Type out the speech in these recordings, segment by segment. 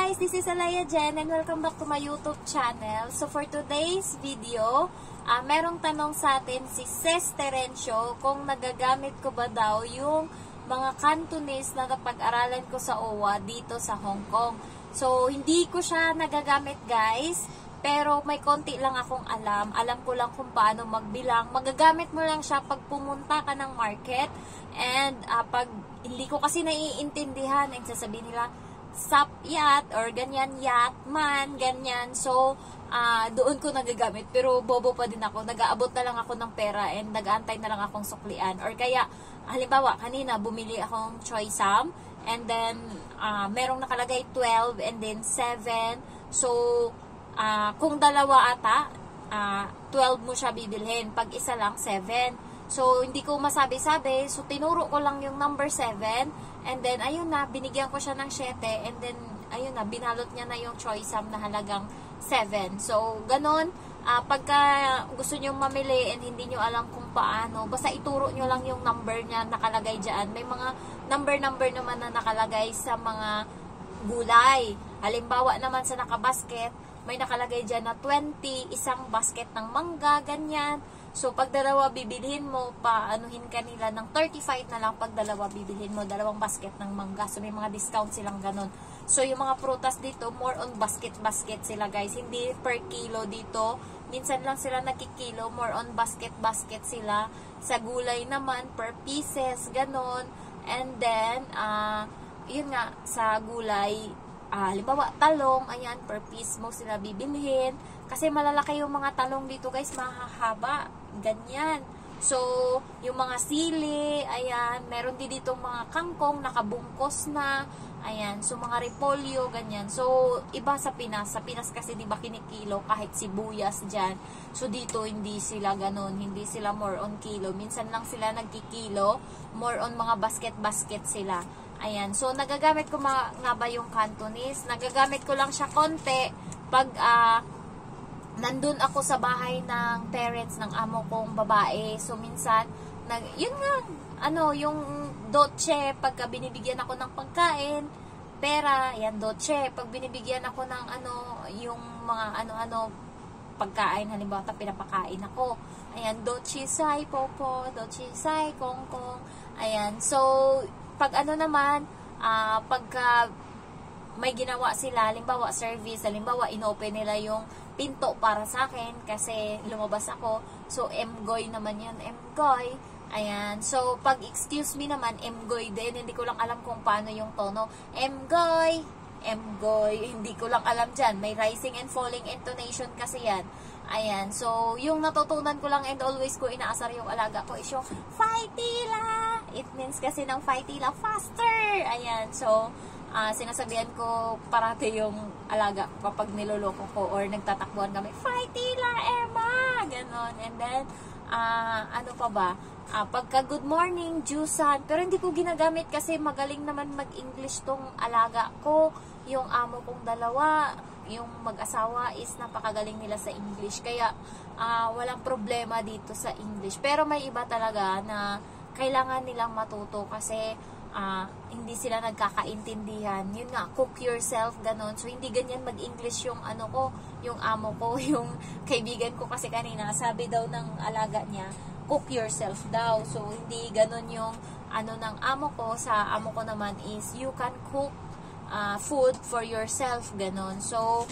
guys, this is Alaya Jen and welcome back to my YouTube channel. So for today's video, merong tanong sa atin si Ces Terencio kung nagagamit ko ba daw yung mga Cantonese na napag-aralan ko sa OWA dito sa Hong Kong. So hindi ko siya nagagamit guys, pero may konti lang akong alam. Alam ko lang kung paano magbilang. Magagamit mo lang siya pag pumunta ka ng market and pag hindi ko kasi naiintindihan, ang sasabihin nila sap yat or ganyan yat man, ganyan. So, doon ko nagagamit. Pero bobo pa din ako. Nag-aabot na lang ako ng pera and nag-aantay na lang akong suklian. Or kaya, halimbawa, kanina bumili akong choy sam and then merong nakalagay 12 and then 7. So, kung dalawa ata, 12 mo siya bibilhin. Pag isa lang, 7. So, hindi ko masabi-sabi. So, tinuro ko lang yung number 7. And then, ayun na, binigyan ko siya ng 7. And then, ayun na, binalot niya na yung choy sam na halagang 7. So, ganun. Pagka gusto nyo mamili and hindi nyo alam kung paano, basta ituro nyo lang yung number niya nakalagay dyan. May mga number naman na nakalagay sa mga gulay. Halimbawa naman sa nakabasket, may nakalagay dyan na 20, isang basket ng mangga, ganyan. So, pag dalawa bibilhin mo, paanuhin kanila ng 35 na lang pag dalawa bibilhin mo, dalawang basket ng mangga. So, may mga discount silang ganun. So, yung mga prutas dito, more on basket-basket sila guys. Hindi per kilo dito. Minsan lang sila nagkikilo, more on basket-basket sila. Sa gulay naman, per pieces, ganun. And then, yun nga, sa gulay, halimbawa, talong, ayan, per piece mo sila bibilhin. Kasi malalaki yung mga talong dito guys, mahahaba. Ganyan. So, yung mga sili, ayan, meron din dito mga kangkong, nakabungkos na, ayan, so mga repolyo, ganyan. So, iba sa Pinas. Sa Pinas kasi di ba kinikilo kahit sibuyas dyan. So, dito hindi sila ganun. Hindi sila more on kilo. Minsan lang sila nagkikilo. More on mga basket-basket sila. Ayan. So, nagagamit ko nga ba yung Cantonese? Nagagamit ko lang siya konti pag, nandun ako sa bahay ng parents ng amo kong babae. So, minsan, yun nga, yung doche, pagka binibigyan ako ng pagkain, pera, yan, doche. Pag binibigyan ako ng, yung mga pagkain, halimbawa, pinapakain ako. Ayan, doche sai, popo, doche sai, kongkong. Ayan, so, pag naman, pagka may ginawa sila, halimbawa service, halimbawa inopen nila yung pinto para sa akin kasi lumabas ako. So, emgoy naman yun, emgoy. Ayan. So, pag excuse me naman, emgoy din. Hindi ko lang alam kung paano yung tono. Emgoy, emgoy. Hindi ko lang alam dyan. May rising and falling intonation kasi yan. Ayan. So, yung natutunan ko lang and always ko inaasar yung alaga ko is yung Faitila. It means kasi ng Faitila, faster. Ayan. So, sinasabihan ko parati yung alaga kapag niloloko ko or nagtatakbuhan kami, Faitila, Emma! Ganon. And then, ano pa ba? Pagka good morning, Jusan. Pero hindi ko ginagamit kasi magaling naman mag-English tong alaga ko. Yung amo kong dalawa, yung mag-asawa is napakagaling nila sa English. Kaya, walang problema dito sa English. Pero may iba talaga na kailangan nilang matuto kasi hindi sila nagkakaintindihan. Yun nga, cook yourself, ganon. So, hindi ganyan mag-English yung yung amo ko, yung kaibigan ko kasi kanina, sabi daw ng alaga niya, cook yourself daw. So, hindi ganon yung ng amo ko. Sa amo ko naman is, you can cook food for yourself, ganon. So,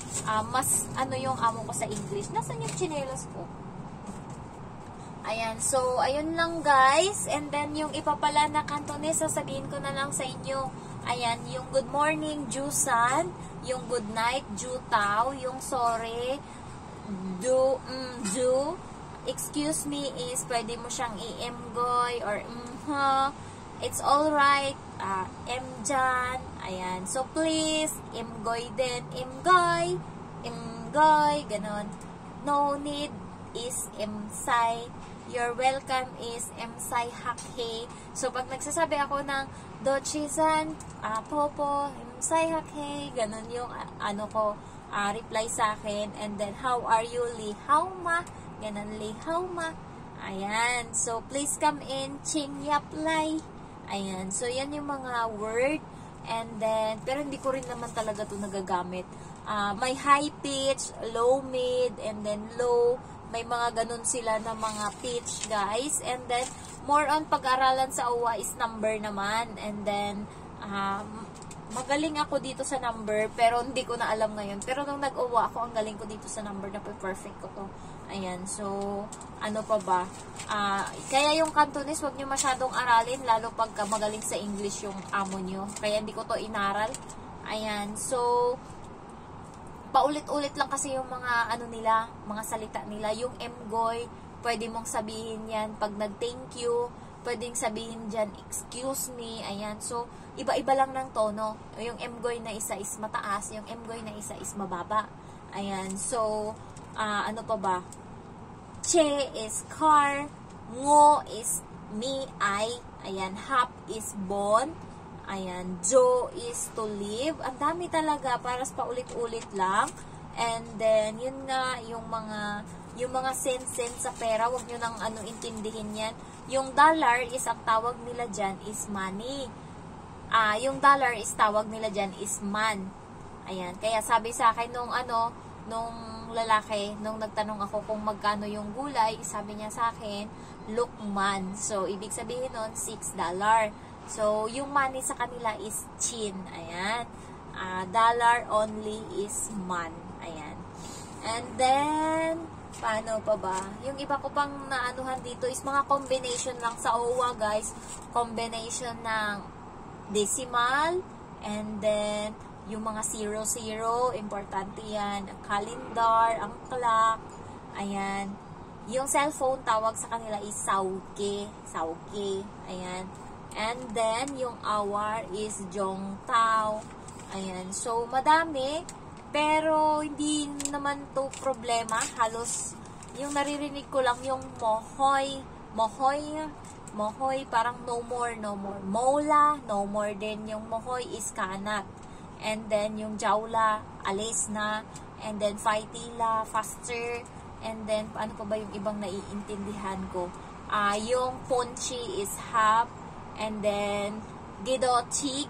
mas yung amo ko sa English. Nasaan yung chinelas ko? Ayan, so, ayun lang guys. And then, yung iba pala na Cantonese, sasabihin ko na lang sa inyo. Ayan, yung good morning, Jusan. Yung good night, Jutao. Yung sorry, do. Excuse me is, pwede mo siyang i-emgoy or it's alright, emjan. Ayan, so please, emgoy din. Emgoy, ganon. No need is emsay. You're welcome is emsay hakhe. So, pag nagsasabi ako ng dochisan, popo, emsay hakhe, ganun yung reply sa akin. And then, how are you, li how ma? Ganun, li how ma? Ayan. So, please come in, ching yap lai. Ayan. So, yan yung mga word. And then, pero hindi ko rin naman talaga to nagagamit. May high pitch, low mid, and then low. May mga ganun sila na mga pitch, guys. And then, more on pag-aralan sa OWA is number naman. And then, magaling ako dito sa number, pero hindi ko na alam ngayon. Pero nung nag-OWA ako, ang galing ko dito sa number na perfect ko to. Ayan, so, ano pa ba? Kaya yung Cantonese, wag nyo masyadong aralin, lalo pagka magaling sa English yung amo nyo. Kaya hindi ko to inaral. Ayan, so, paulit-ulit lang kasi yung mga, ano nila, mga salita nila. Yung emgoy, pwede mong sabihin yan pag nag-thank you. Pwedeng sabihin dyan, excuse me. Ayan, so, iba-iba lang ng tono. Yung emgoy na isa is mataas, yung emgoy na isa is mababa. Ayan, so, ano pa ba? Che is car, ngo is me, I. Ayan, hap is born. Ayan, jo is to live. Ang dami talaga, para paulit-ulit lang. And then, yun nga, yung mga sense sa pera, wag nyo nang intindihin yan. Yung dollar is, ang tawag nila dyan is money. Yung dollar is, tawag nila dyan is man. Ayan, kaya sabi sa akin nung lalaki, nung nagtanong ako kung magkano yung gulay, sabi niya sa akin, lukman. So, ibig sabihin nun, $6. So, yung money sa kanila is chin. Ayan. Dollar only is man. Ayan. And then, paano pa ba? Yung iba ko pang naanuhan dito is mga combination lang sa OWA, guys. Combination ng decimal, and then, yung mga 00, importante yan. Ang calendar, ang clock, ayan. Yung cellphone, tawag sa kanila is sauke. Sauke, ayan. And then, yung hour is jongtao. Ayan. So, madami. Pero, hindi naman to problema. Halos, yung naririnig ko lang yung mohoy. Mohoy, parang no more. Mola, no more din. Yung mohoy is kanat. And then, yung jawla, alis na. And then, faitila, faster. And then, paano pa ba yung ibang naiintindihan ko? Yung ponchi is half. And then, gidochi.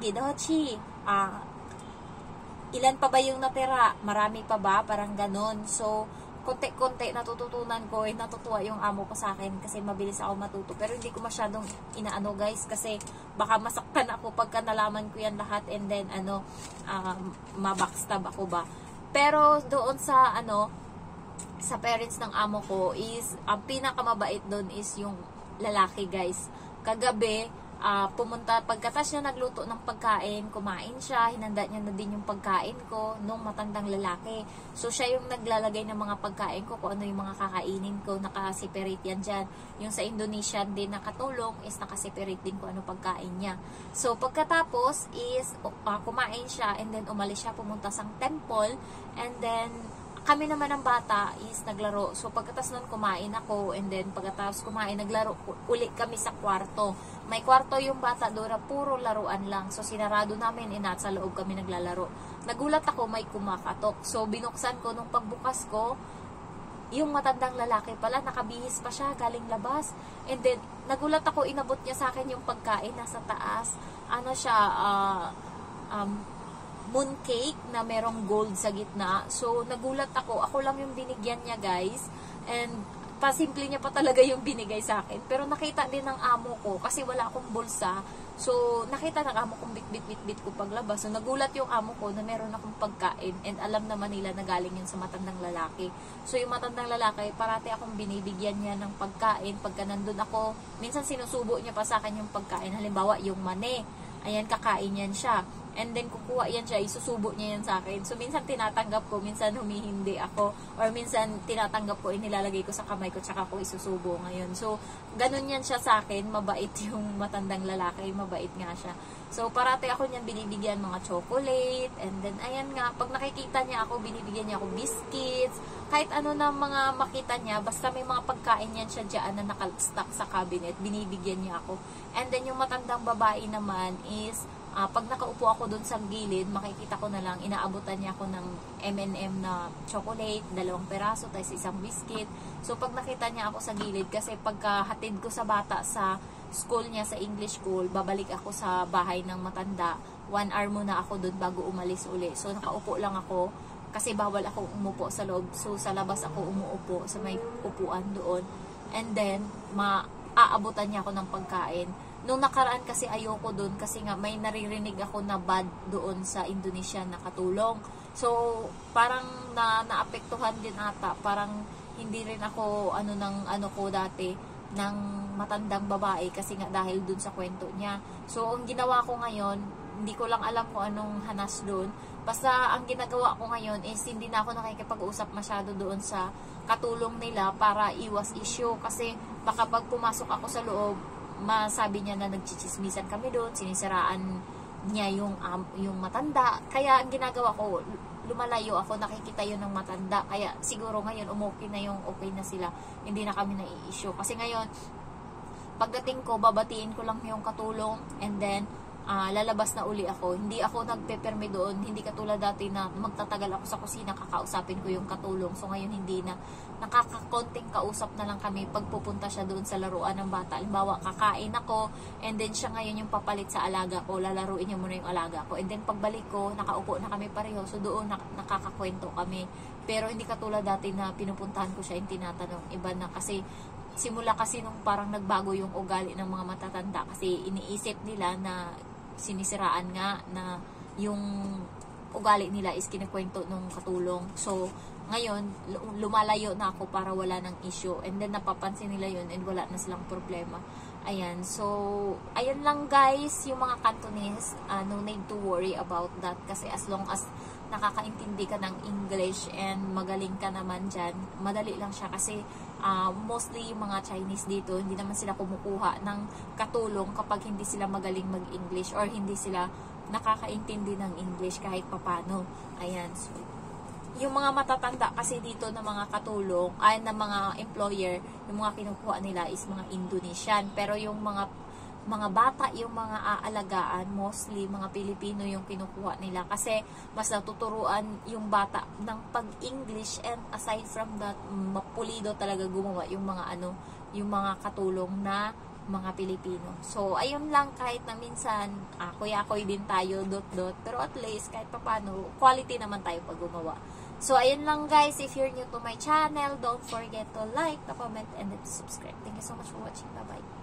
Ilan pa ba yung natira? Marami pa ba? Parang ganon. So, konti-konti natututunan ko. Natutuwa yung amo ko sa akin kasi mabilis ako matuto. Pero hindi ko masyadong inaano, guys, kasi baka masaktan ako pagka nalaman ko yan lahat and then mabackstab ako ba. Pero doon sa sa parents ng amo ko is ang pinakamabait doon is yung lalaki, guys. Kagabi pumunta, pagkatas niya nagluto ng pagkain, kumain siya, hinanda niya na din yung pagkain ko nung matandang lalaki. So, siya yung naglalagay ng mga pagkain ko, kung ano yung mga kakainin ko, nakaseparate yan dyan. Yung sa Indonesian din nakatulong is nakaseparate din kung ano pagkain niya. So, pagkatapos is kumain siya and then umalis siya, pumunta sa temple, and then kami naman ng bata is naglaro. So, pagkatas nun kumain ako, and then pagkatapos kumain, naglaro ulit kami sa kwarto. May kwarto yung bata doon, puro laruan lang. So, sinarado namin, sa loob kami naglalaro. Nagulat ako, may kumakatok. So, binuksan ko, nung pagbukas ko, yung matandang lalaki pala, nakabihis pa siya, galing labas. And then, nagulat ako, inabot niya sa akin yung pagkain, nasa taas. Ano siya, mooncake na merong gold sa gitna. So, nagulat ako. Ako lang yung binigyan niya, guys. And, pasimple niya pa talaga yung binigay sa akin. Pero nakita din ng amo ko, kasi wala akong bulsa. So, nakita ng amo kong bit ko paglabas. So, nagulat yung amo ko na meron akong pagkain. And alam naman nila na galing yun sa matandang lalaki. So, yung matandang lalaki, parati akong binibigyan niya ng pagkain. Pagka nandun ako, minsan sinusubo niya pa sa akin yung pagkain. Halimbawa, yung mani. Ayan, kakain yan siya. And then, kukuha yan siya, isusubo niya yan sa akin. So, minsan tinatanggap ko, minsan humihindi ako. Or minsan tinatanggap ko, inilalagay ko sa kamay ko, tsaka ko isusubo ngayon. So, ganun yan siya sa akin. Mabait yung matandang lalaki. Mabait nga siya. So, parati ako niyan binibigyan mga chocolate. And then, ayan nga, pag nakikita niya ako, binibigyan niya ako biscuits. Kahit ano na mga makita niya, basta may mga pagkain yan siya dyan na nakastock sa cabinet, binibigyan niya ako. And then, yung matandang babae naman is, pag nakaupo ako dun sa gilid, makikita ko na lang, inaabutan niya ako ng M&M na chocolate, 2 peraso, tapos 1 biscuit. So, pag nakita niya ako sa gilid, kasi pagkahatid ko sa bata sa school niya, sa English school, babalik ako sa bahay ng matanda, 1 hour muna ako doon bago umalis uli. So, nakaupo lang ako kasi bawal ako umupo sa loob. So, sa labas ako umuupo sa may upuan doon. And then, maaabutan niya ako ng pagkain. Nung nakaraan kasi ayoko doon kasi nga may naririnig ako na bad doon sa Indonesia na katulong. So, parang naapektuhan din ata. Parang hindi rin ako ano ko dati ng matandang babae kasi nga dahil doon sa kwento niya. So, ang ginawa ko ngayon, hindi ko lang alam kung anong hanas doon. Basta ang ginagawa ko ngayon is hindi na ako nakikipag-usap masyado doon sa katulong nila para iwas issue. Kasi baka pag pumasok ako sa loob, masabi niya na nagchichismisan kami doon, sinisiraan niya yung matanda. Kaya ang ginagawa ko, lumalayo ako, nakikita yun ng matanda. Kaya siguro ngayon okay na sila. Hindi na kami nai-issue. Kasi ngayon, pagdating ko, babatiin ko lang yung katulong and then lalabas na uli ako. Hindi ako nagpepermi doon. Hindi katulad dati na magtatagal ako sa kusina, kakausapin ko yung katulong. So ngayon hindi na. Nakakakonting kausap na lang kami pag pupunta siya doon sa laruan ng bata. Halimbawa, kakain ako and then siya ngayon yung papalit sa alaga ko. Lalaruin niya muna yung alaga ko. And then pagbalik ko, nakaupo na kami pareho. So doon nakakakwento kami. Pero hindi katulad dati na pinupuntahan ko siya yung tinatanong. Iba na kasi simula kasi nung parang nagbago yung ugali ng mga matatanda kasi iniisip nila na sinisiraan nga na yung ugali nila is kinikwento nung katulong. So, ngayon, lumalayo na ako para wala ng issue. And then, napapansin nila yun and wala na silang problema. Ayan. So, ayan lang guys, yung mga Cantonese, no need to worry about that. Kasi as long as nakakaintindi ka ng English and magaling ka naman dyan, madali lang siya kasi mostly yung mga Chinese dito, hindi naman sila kumukuha ng katulong kapag hindi sila magaling mag-English or hindi sila nakakaintindi ng English kahit papano. Ayan. So, yung mga matatanda kasi dito na mga katulong, ay na mga employer, yung mga kinukuha nila is mga Indonesian. Pero yung mga bata, yung mga aalagaan, mostly mga Pilipino yung kinukuha nila kasi mas natuturuan yung bata ng pag-English and aside from that, mapulido talaga gumawa yung mga katulong na mga Pilipino. So, ayun lang, kahit na minsan, kuya-koy din tayo, pero at least, kahit papano, quality naman tayo pag gumawa. So, ayun lang guys, if you're new to my channel, don't forget to like, to comment, and to subscribe. Thank you so much for watching. Bye-bye.